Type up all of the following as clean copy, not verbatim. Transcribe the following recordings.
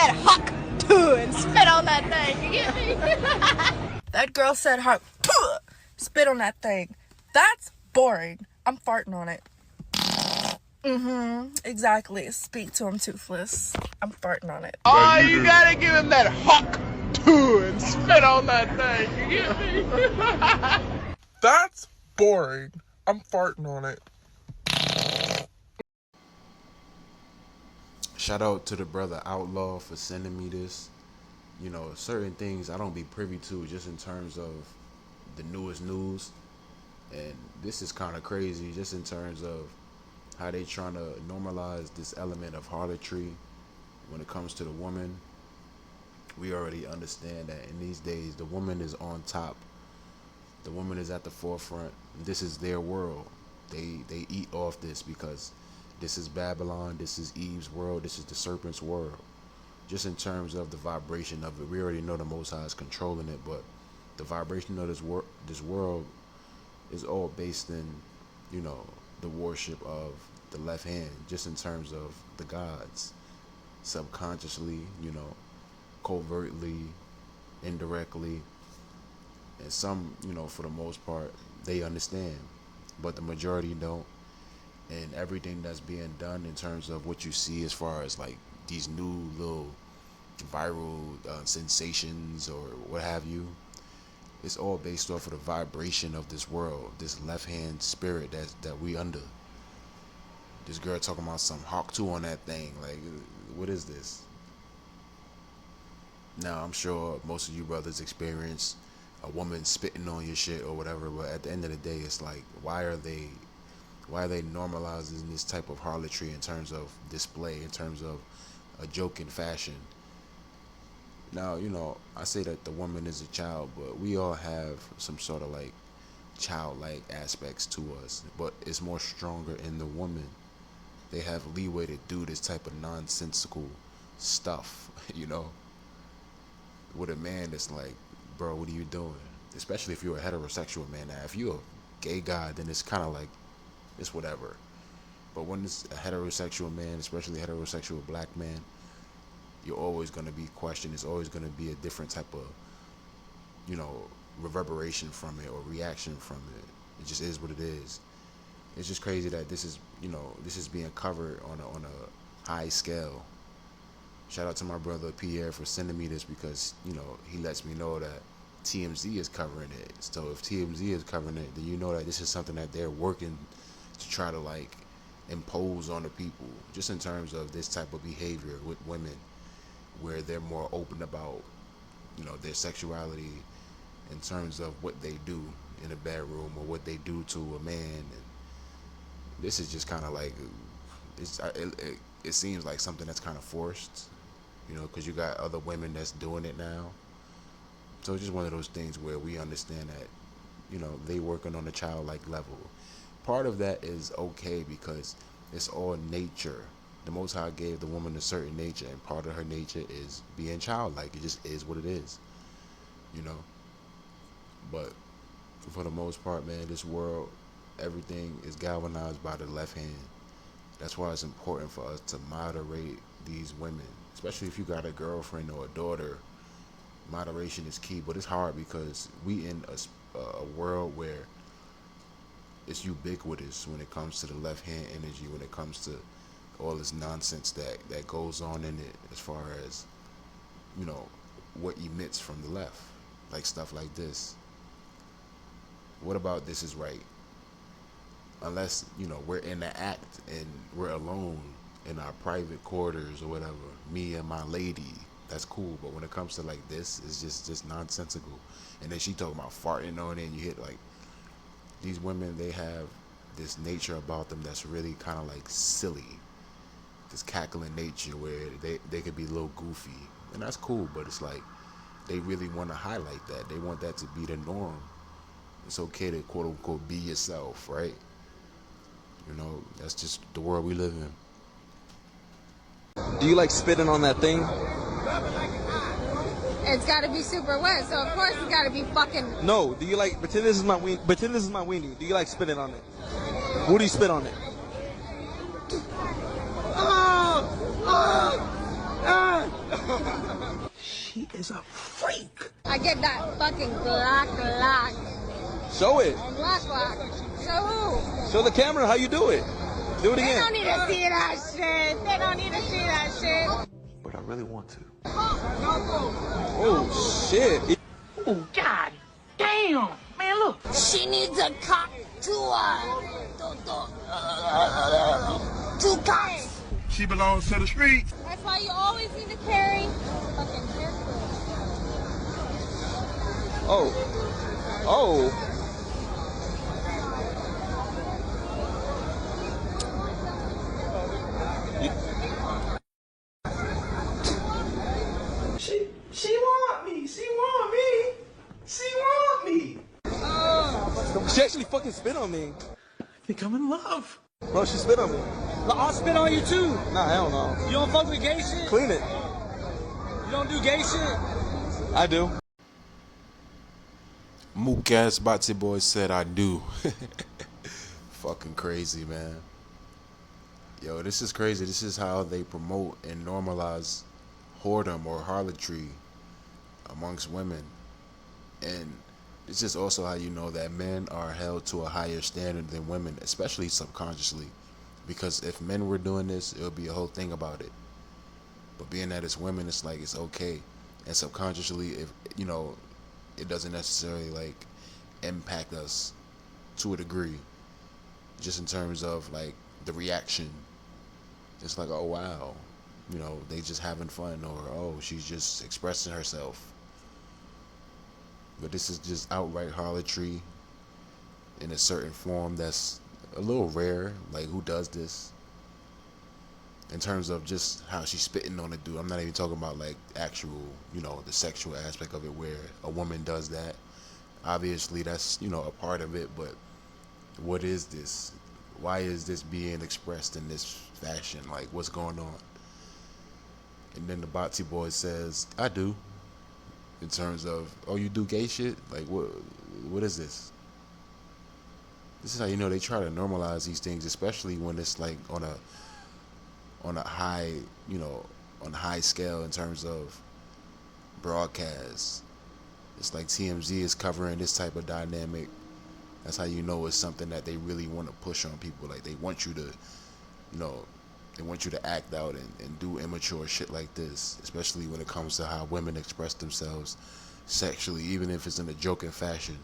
that huck too and spit on that thing. You get me? That girl said huck, spit on that thing. That's boring. I'm farting on it. Exactly. Speak to him, Toothless. I'm farting on it. Oh, you gotta give him that huck too and spit on that thing. You get me? That's boring. I'm farting on it. Shout out to the brother Outlaw for sending me this. You know, certain things I don't be privy to just in terms of the newest news. And this is kind of crazy just in terms of how they trying to normalize this element of harlotry when it comes to the woman. We already understand that in these days the woman is on top. The woman is at the forefront. This is their world. They eat off this because this is Babylon, this is Eve's world, this is the serpent's world. Just in terms of the vibration of it, we already know the Most High is controlling it, but the vibration of this world is all based in, you know, the worship of the left hand, just in terms of the gods, subconsciously, you know, covertly, indirectly, and some, you know, for the most part, they understand, but the majority don't. And everything that's being done in terms of what you see as far as like these new little viral sensations or what have you, it's all based off of the vibration of this world, this left hand spirit that we under. This girl talking about some hawk 2 on that thing. Like, what is this? Now, I'm sure most of you brothers experience a woman spitting on your shit or whatever, but at the end of the day, it's like, why are they normalizing this type of harlotry in terms of display, in terms of a joke in fashion? Now, you know, I say that the woman is a child, but we all have some sort of like childlike aspects to us, but it's more stronger in the woman. They have leeway to do this type of nonsensical stuff, you know, with a man that's like, bro, what are you doing? Especially if you're a heterosexual man. Now, if you're a gay guy, then it's kind of like, it's whatever. But when it's a heterosexual man, especially a heterosexual black man, you're always going to be questioned. It's always going to be a different type of, you know, reverberation from it or reaction from it. It just is what it is. It's just crazy that this is, you know, this is being covered on a high scale. Shout out to my brother Pierre for sending me this because, you know, he lets me know that TMZ is covering it. So if TMZ is covering it, then you know that this is something that they're working to try to like impose on the people, just in terms of this type of behavior with women, where they're more open about, you know, their sexuality in terms of what they do in a bedroom or what they do to a man. And this is just kind of like, it seems like something that's kind of forced, you know, because you got other women that's doing it now. So it's just one of those things where we understand that, you know, they working on a childlike level. Part of that is okay because it's all nature. The Most High gave the woman a certain nature, and part of her nature is being childlike. It just is what it is, you know. But for the most part, man, this world, everything is galvanized by the left hand. That's why it's important for us to moderate these women, especially if you got a girlfriend or a daughter. Moderation is key, but it's hard because we in a world where it's ubiquitous when it comes to the left hand energy, when it comes to all this nonsense that goes on in it, as far as, you know, what emits from the left, like stuff like this. What about this is right? Unless, you know, we're in the act and we're alone in our private quarters or whatever, me and my lady, that's cool. But when it comes to like this, it's just nonsensical. And then she talking about farting on it, and you hit like, these women, they have this nature about them that's really kind of like silly, this cackling nature where they could be a little goofy, and that's cool. But it's like they really want to highlight that. They want that to be the norm. It's okay to quote unquote be yourself, right? You know, that's just the world we live in. Do you like spitting on that thing? It's got to be super wet, so of course it's got to be fucking. No. Do you like pretend this is my weenie? Do you like spitting on it? What do you spit on it? is a freak. I get that fucking glock. Show it. Glock. Show who? Show the camera how you do it. Do it They again. don't need to see that shit. They don't need to see that shit. But I really want to. Oh, shit. Oh, God damn. Man, look. She needs a cop two cops. She belongs to the streets. That's why you always need to carry fucking hair clips. Oh. She want me. She want me. She want me. She actually fucking spit on me. I think I'm in love. Bro, she spit on me. I'll spit on you, too. Nah, hell no. You don't fuck with gay shit? Clean it. You don't do gay shit? I do. Mook ass Batsy boy said I do. Fucking crazy, man. Yo, this is crazy. This is how they promote and normalize whoredom or harlotry amongst women. And it's just also how you know that men are held to a higher standard than women, especially subconsciously. Because if men were doing this, it would be a whole thing about it. But being that it's women, it's like it's okay. And subconsciously, if you know, it doesn't necessarily like impact us to a degree. Just in terms of like the reaction. It's like, oh wow, you know, they just having fun, or oh, she's just expressing herself. But this is just outright harlotry in a certain form that's a little rare. Like, who does this? In terms of just how she's spitting on a dude. I'm not even talking about like actual, you know, the sexual aspect of it where a woman does that. Obviously that's, you know, a part of it, but what is this? Why is this being expressed in this fashion? Like, what's going on? And then the Batsy boy says, I do. In terms of, oh, you do gay shit? Like, what is this? This is how you know they try to normalize these things, especially when it's like on a high, you know, on a high scale in terms of broadcast. It's like TMZ is covering this type of dynamic. That's how you know it's something that they really want to push on people. Like, they want you to, you know, they want you to act out and do immature shit like this, especially when it comes to how women express themselves sexually, even if it's in a joking fashion.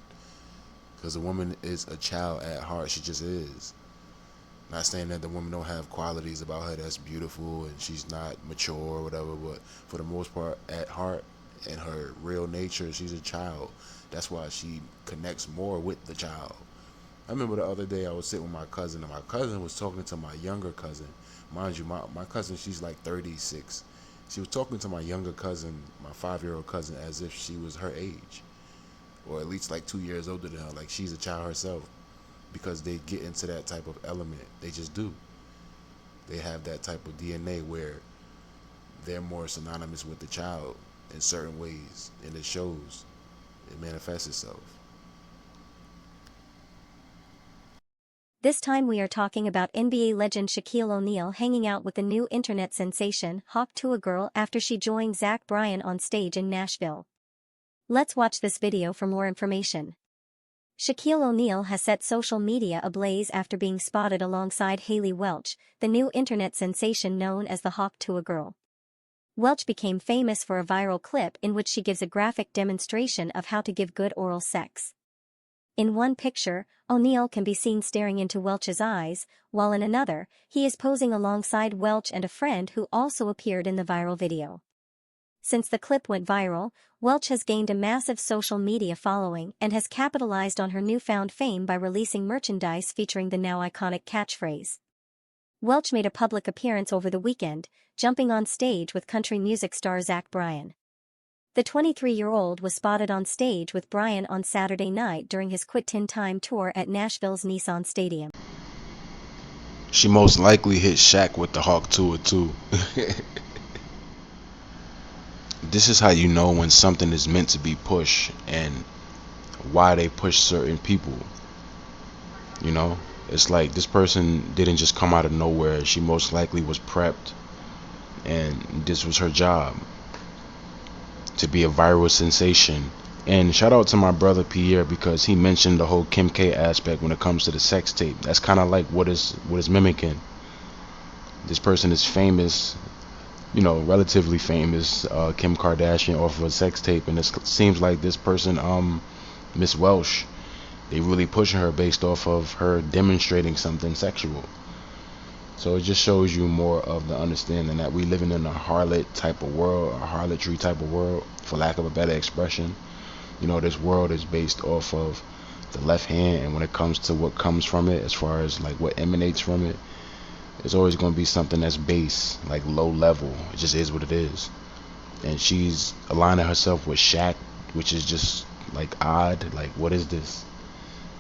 Because a woman is a child at heart. She just is. Not saying that the woman don't have qualities about her that's beautiful and she's not mature or whatever, but for the most part, at heart and her real nature, she's a child. That's why she connects more with the child. I remember the other day I was sitting with my cousin, and my cousin was talking to my younger cousin. Mind you, my cousin, she's like 36. She was talking to my younger cousin, my 5-year-old cousin, as if she was her age, or at least like 2 years older than her, like she's a child herself, because they get into that type of element. They just do. They have that type of DNA where they're more synonymous with the child in certain ways, and it shows. It manifests itself. This time we are talking about NBA legend Shaquille O'Neal hanging out with the new internet sensation Hawk to a girl after she joined Zach Bryan on stage in Nashville. Let's watch this video for more information. Shaquille O'Neal has set social media ablaze after being spotted alongside Hailey Welch, the new internet sensation known as the Hawk to a girl. Welch became famous for a viral clip in which she gives a graphic demonstration of how to give good oral sex. In one picture, O'Neal can be seen staring into Welch's eyes, while in another, he is posing alongside Welch and a friend who also appeared in the viral video. Since the clip went viral, Welch has gained a massive social media following and has capitalized on her newfound fame by releasing merchandise featuring the now iconic catchphrase. Welch made a public appearance over the weekend, jumping on stage with country music star Zach Bryan. The 23-year-old was spotted on stage with Bryan on Saturday night during his Quit Tin Time tour at Nashville's Nissan Stadium. She most likely hit Shaq with the Hawk Tour too. This is how you know when something is meant to be pushed and why they push certain people. You know, it's like this person didn't just come out of nowhere. She most likely was prepped and this was her job. to be a viral sensation. And shout out to my brother Pierre, because he mentioned the whole Kim K aspect when it comes to the sex tape. That's kind of like what is mimicking. This person is famous, relatively famous, Kim Kardashian, off of a sex tape, and it seems like this person, Miss Welch, they really pushing her based off of her demonstrating something sexual. So it just shows you more of the understanding that we living in a harlot type of world, a harlotry type of world, for lack of a better expression. This world is based off of the left hand, and when it comes to what comes from it, as far as like what emanates from it, it's always going to be something that's base, like low level. It just is what it is. And she's aligning herself with Shaq, which is just like odd. Like, what is this?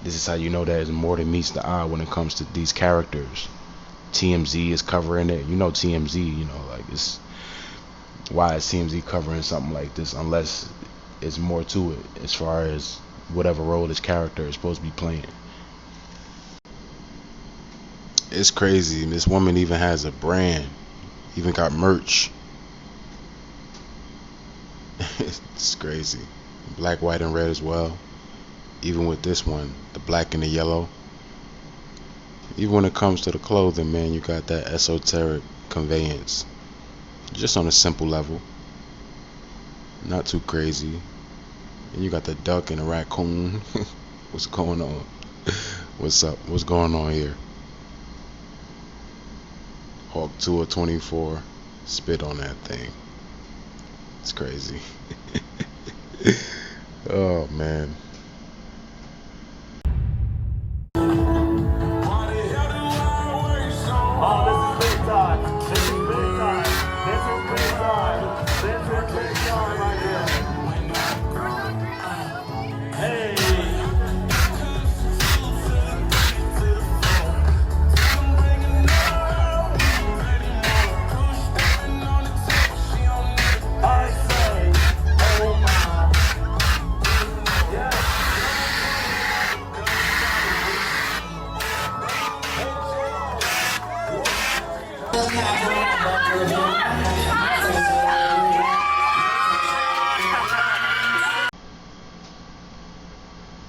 This is how you know there's more than meets the eye when it comes to these characters. TMZ is covering it. TMZ, like, it's why is TMZ covering something like this unless it's more to it as far as whatever role this character is supposed to be playing. It's crazy. This woman even has a brand, even got merch. It's crazy. Black, white, and red as well. Even with this one, the black and the yellow. Even when it comes to the clothing, man, you got that esoteric conveyance. Just on a simple level. Not too crazy. And you got the duck and the raccoon. What's going on? What's up? What's going on here? Hawk 224. Spit on that thing. It's crazy. Oh, man.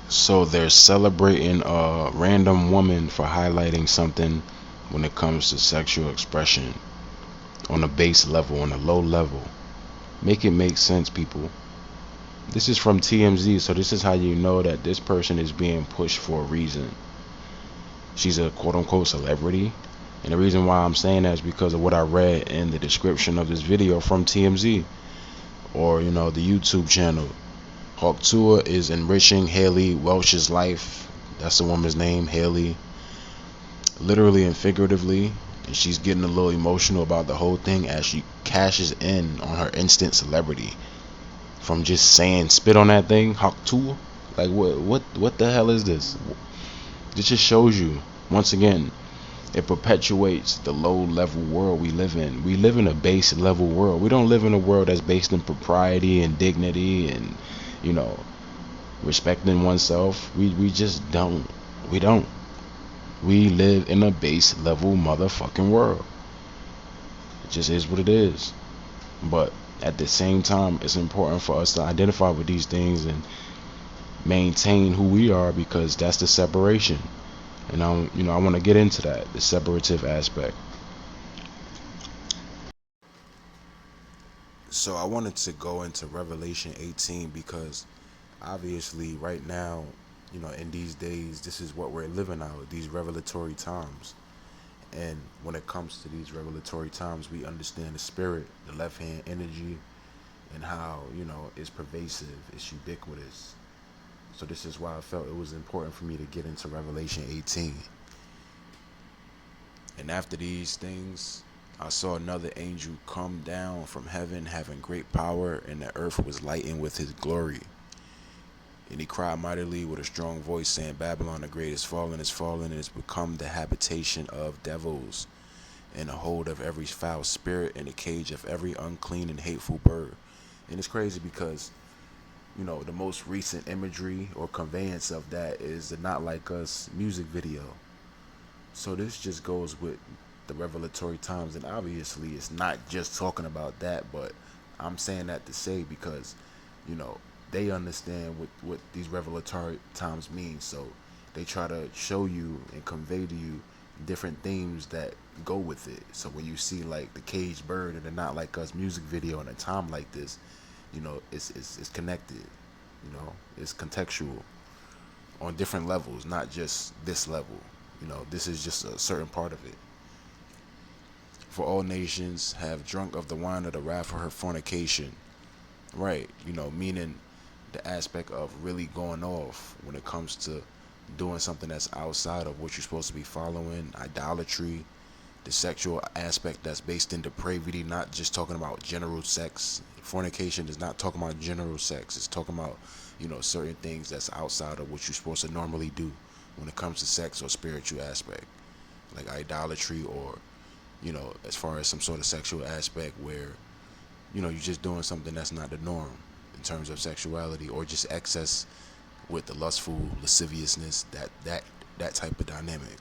So they're celebrating a random woman for highlighting something when it comes to sexual expression on a base level, on a low level. Make it make sense, people. This is from TMZ, so this is how you know that this person is being pushed for a reason. She's a quote-unquote celebrity, and the reason why I'm saying that is because of what I read in the description of this video from TMZ, or the YouTube channel. Hawk Tour is enriching Hailey Welch's life. That's the woman's name, Hailey. Literally and figuratively. And she's getting a little emotional about the whole thing as she cashes in on her instant celebrity. From just saying spit on that thing, Hawk Tour. Like what the hell is this? This just shows you, once again, it perpetuates the low level world we live in. We live in a base level world. We don't live in a world that's based in propriety and dignity and respecting oneself. We just don't. We don't. We live in a base level motherfucking world. It just is what it is. But at the same time, it's important for us to identify with these things and maintain who we are, because that's the separation. And I want to get into that, the separative aspect. So I wanted to go into Revelation 18 because obviously right now, in these days, this is what we're living out, these revelatory times. And when it comes to these revelatory times, we understand the spirit, the left hand energy, and how, it's pervasive, it's ubiquitous. So this is why I felt it was important for me to get into Revelation 18. And after these things, I saw another angel come down from heaven, having great power, and the earth was lightened with his glory. And he cried mightily with a strong voice, saying, Babylon the great is fallen, and is become the habitation of devils, and the hold of every foul spirit, and the cage of every unclean and hateful bird. And it's crazy because, the most recent imagery or conveyance of that is the Not Like Us music video. So this just goes with the revelatory times, and obviously it's not just talking about that, but I'm saying that to say because, you know, they understand what these revelatory times mean. So they try to show you and convey to you different themes that go with it. So when you see like the caged bird and the Not Like Us music video in a time like this, you know, it's connected. You know, it's contextual on different levels, not just this level. You know, this is just a certain part of it. For all nations have drunk of the wine of the wrath of her fornication. Right, you know, meaning the aspect of really going off when it comes to doing something that's outside of what you're supposed to be following, idolatry, the sexual aspect that's based in depravity, not just talking about general sex. Fornication is not talking about general sex. It's talking about, you know, certain things that's outside of what you're supposed to normally do when it comes to sex or spiritual aspect, like idolatry, or, you know, as far as some sort of sexual aspect where, you know, you're just doing something that's not the norm in terms of sexuality, or just excess with the lustful lasciviousness, that type of dynamic.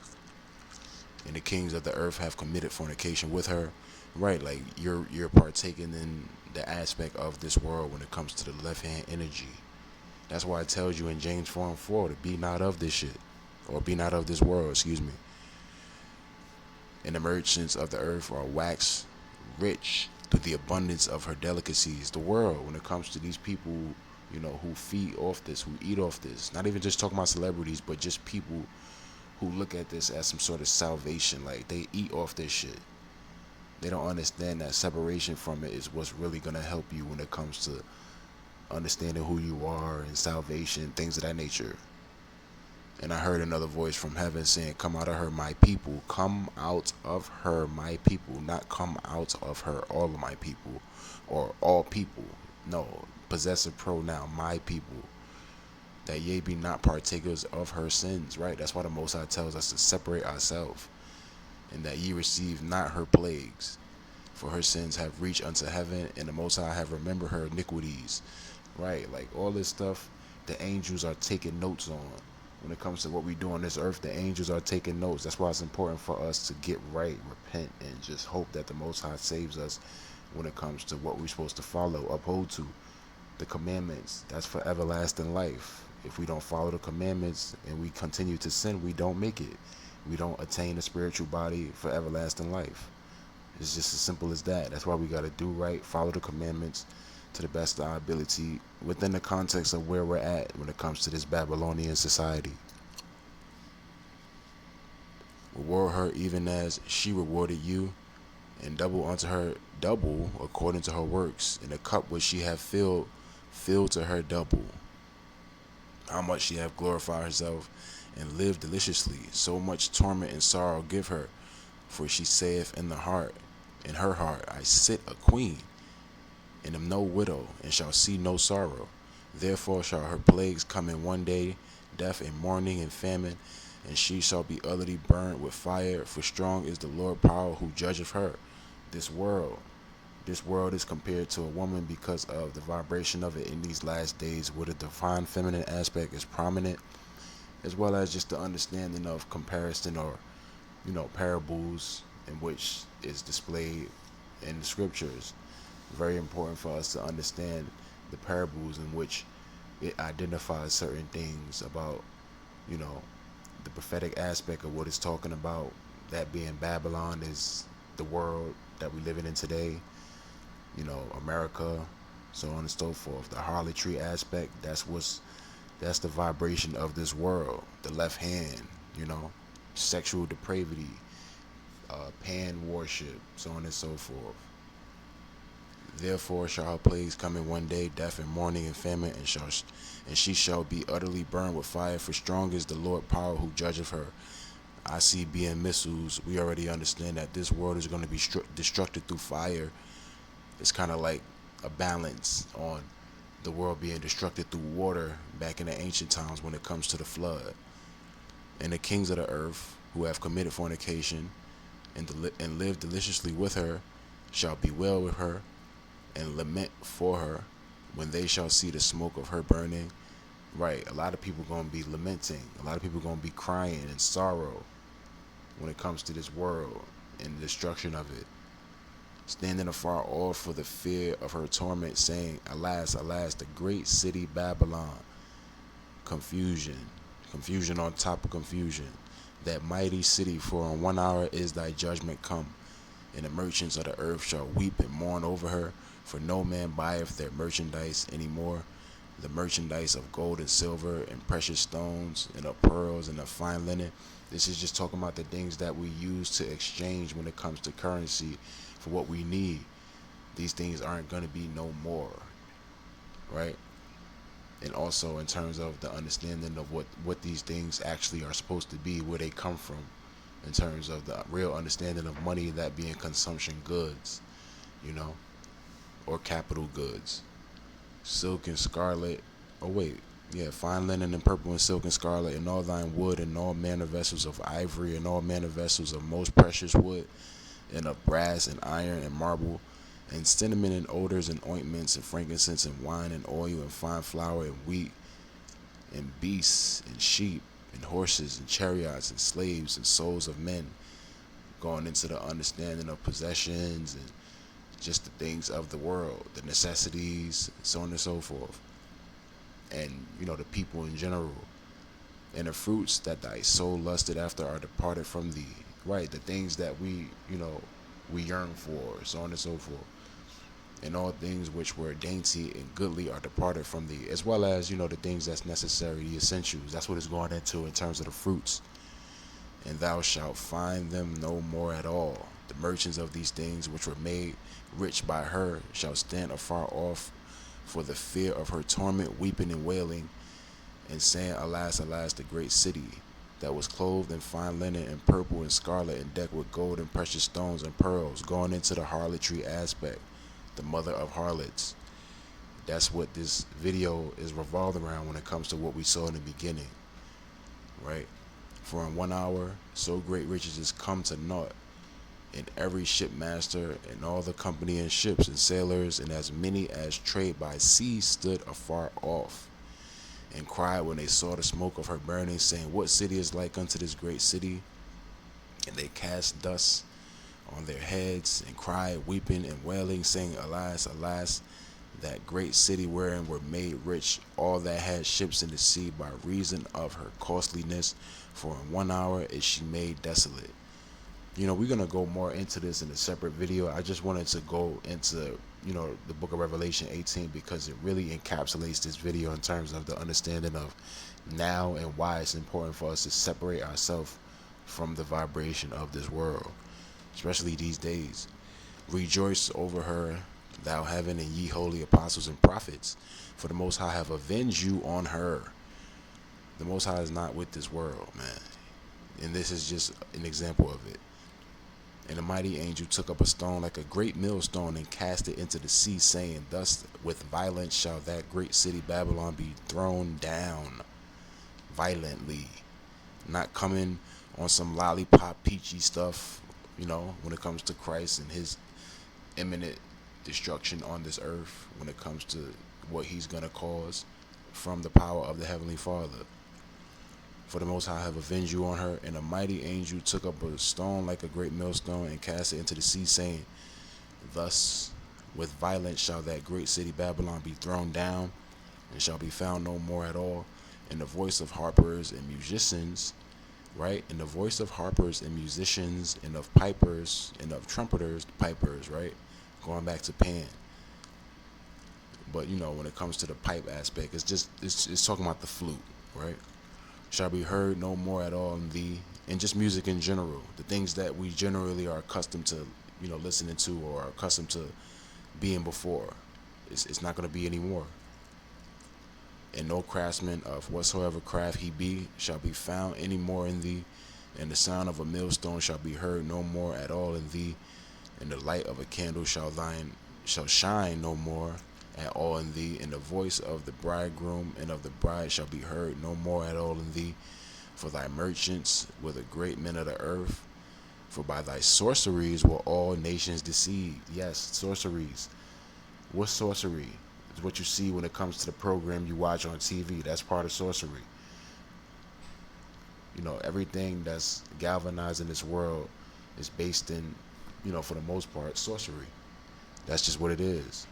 And the kings of the earth have committed fornication with her. Right, like you're partaking in the aspect of this world when it comes to the left hand energy. That's why it tells you in James 4:4 to be not of this shit, or be not of this world, excuse me. And the merchants of the earth are waxed rich through the abundance of her delicacies. The world, when it comes to these people, you know, who feed off this, who eat off this, not even just talking about celebrities, but just people who look at this as some sort of salvation, like they eat off this shit. They don't understand that separation from it is what's really going to help you when it comes to understanding who you are and salvation, things of that nature. And I heard another voice from heaven saying, come out of her, my people. Come out of her, my people. Not come out of her, all of my people. Or all people. No, possessive pronoun, my people. That ye be not partakers of her sins, right? That's why the Most High tells us to separate ourselves. And that ye receive not her plagues. For her sins have reached unto heaven, and the Most High have remembered her iniquities. Right, like all this stuff, the angels are taking notes on. When it comes to what we do on this earth, the angels are taking notes. That's why it's important for us to get right, repent, and just hope that the Most High saves us when it comes to what we're supposed to follow, uphold to. The commandments, that's for everlasting life. If we don't follow the commandments and we continue to sin, we don't make it. We don't attain a spiritual body for everlasting life. It's just as simple as that. That's why we got to do right, follow the commandments to the best of our ability within the context of where we're at when it comes to this Babylonian society. Reward her even as she rewarded you, and double unto her double according to her works, and the cup which she hath filled, fill to her double. How much she hath glorified herself and lived deliciously, so much torment and sorrow give her, for she saith in her heart, I sit a queen, and am no widow, and shall see no sorrow. Therefore shall her plagues come in one day, death and mourning and famine, and she shall be utterly burnt with fire, for strong is the Lord power who judgeth her. This world is compared to a woman because of the vibration of it in these last days, where the divine feminine aspect is prominent, as well as just the understanding of comparison, or, you know, parables, in which is displayed in the scriptures. Very important for us to understand the parables in which it identifies certain things about, you know, the prophetic aspect of what it's talking about. That being Babylon is the world that we living in today, you know, America, so on and so forth. The harlotry aspect, that's the vibration of this world. The left hand, you know, sexual depravity, pan worship, so on and so forth. Therefore shall her plagues come in one day, death and mourning and famine, and she shall be utterly burned with fire, for strong is the Lord power who judgeth her. I see being missiles, we already understand that this world is going to be destructed through fire. It's kind of like a balance on the world being destructed through water back in the ancient times when it comes to the flood. And the kings of the earth who have committed fornication and lived deliciously with her shall bewail with her and lament for her when they shall see the smoke of her burning. Right, a lot of people going to be lamenting. A lot of people going to be crying in sorrow when it comes to this world and the destruction of it. standing afar off for the fear of her torment, saying, Alas, alas, the great city Babylon. Confusion, confusion on top of confusion. That mighty city, for in 1 hour is thy judgment come. And the merchants of the earth shall weep and mourn over her, for no man buyeth their merchandise any more. The merchandise of gold and silver and precious stones and of pearls and of fine linen. This is just talking about the things that we use to exchange when it comes to currency for what we need. These things aren't going to be no more, right? And also in terms of the understanding of what these things actually are supposed to be, where they come from, in terms of the real understanding of money, that being consumption goods, or capital goods. Silk and scarlet, fine linen and purple and silk and scarlet, and all thine wood, and all manner vessels of ivory, and all manner vessels of most precious wood, and of brass and iron and marble, and cinnamon and odors and ointments and frankincense and wine and oil and fine flour and wheat and beasts and sheep and horses and chariots and slaves and souls of men, going into the understanding of possessions and just the things of the world, the necessities, so on and so forth, and the people in general, and the fruits that thy soul lusted after are departed from thee, right? The things that we yearn for, so on and so forth, and all things which were dainty and goodly are departed from thee, as well as the things that's necessary, the essentials. That's what it's going into in terms of the fruits. And thou shalt find them no more at all. The merchants of these things which were made rich by her shall stand afar off for the fear of her torment, weeping and wailing, and saying, Alas, alas, the great city, that was clothed in fine linen and purple and scarlet and decked with gold and precious stones and pearls, going into the harlotry aspect, the mother of harlots. That's what this video is revolved around when it comes to what we saw in the beginning, right? For in 1 hour, so great riches is come to naught, and every shipmaster and all the company and ships and sailors and as many as trade by sea stood afar off, and cried when they saw the smoke of her burning, saying, What city is like unto this great city? And they cast dust on their heads and cried, weeping and wailing, saying, Alas, alas, that great city wherein were made rich all that had ships in the sea by reason of her costliness, for in 1 hour is she made desolate. We're going to go more into this in a separate video. I just wanted to go into, the book of Revelation 18 because it really encapsulates this video in terms of the understanding of now and why it's important for us to separate ourselves from the vibration of this world, especially these days. Rejoice over her, thou heaven, and ye holy apostles and prophets, for the Most High have avenged you on her. The Most High is not with this world, man. And this is just an example of it. And the mighty angel took up a stone like a great millstone and cast it into the sea, saying, Thus with violence shall that great city Babylon be thrown down. Violently. Not coming on some lollipop peachy stuff, when it comes to Christ and his imminent destruction on this earth, when it comes to what he's going to cause from the power of the Heavenly Father. For the Most High have avenged you on her. And a mighty angel took up a stone like a great millstone and cast it into the sea, saying, Thus with violence shall that great city Babylon be thrown down, and shall be found no more at all. And the voice of harpers and musicians, right? And the voice of harpers and musicians, and of pipers, and of trumpeters, pipers, right? Going back to Pan. But when it comes to the pipe aspect, it's talking about the flute, right? Shall be heard no more at all in thee, and just music in general, the things that we generally are accustomed to, listening to, or are accustomed to being before. It's not going to be anymore. And no craftsman of whatsoever craft he be shall be found any more in thee, and the sound of a millstone shall be heard no more at all in thee, and the light of a candle shall shine no more at all in thee, and the voice of the bridegroom and of the bride shall be heard no more at all in thee. For thy merchants were the great men of the earth, for by thy sorceries were all nations deceived. Yes, sorceries. What's sorcery? It's what you see when it comes to the program you watch on TV. That's part of sorcery. Everything that's galvanized in this world is based in for the most part, sorcery. That's just what it is.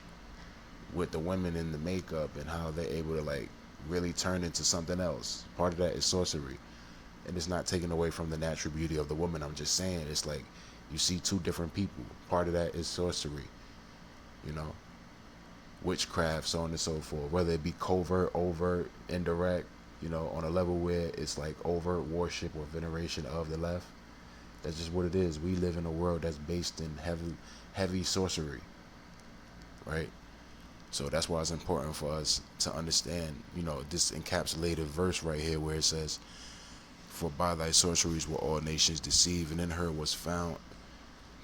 With the women in the makeup and how they're able to like really turn into something else. Part of that is sorcery. And it's not taken away from the natural beauty of the woman. I'm just saying it's like you see two different people. Part of that is sorcery. You know, witchcraft, so on and so forth. Whether it be covert, overt, indirect, on a level where it's like overt worship or veneration of the left. That's just what it is. We live in a world that's based in heavy sorcery, right? So that's why it's important for us to understand, this encapsulated verse right here where it says, "For by thy sorceries were all nations deceived, and in her was found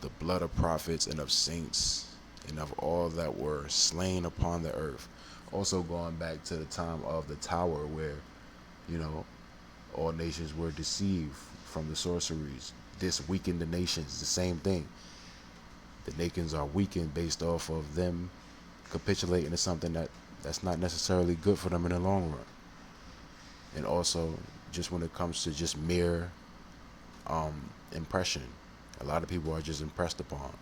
the blood of prophets and of saints and of all that were slain upon the earth." Also going back to the time of the tower where, all nations were deceived from the sorceries. This weakened the nations, the same thing. The nations are weakened based off of them capitulating to something that's not necessarily good for them in the long run. And also, just when it comes to just mere impression, a lot of people are just impressed upon.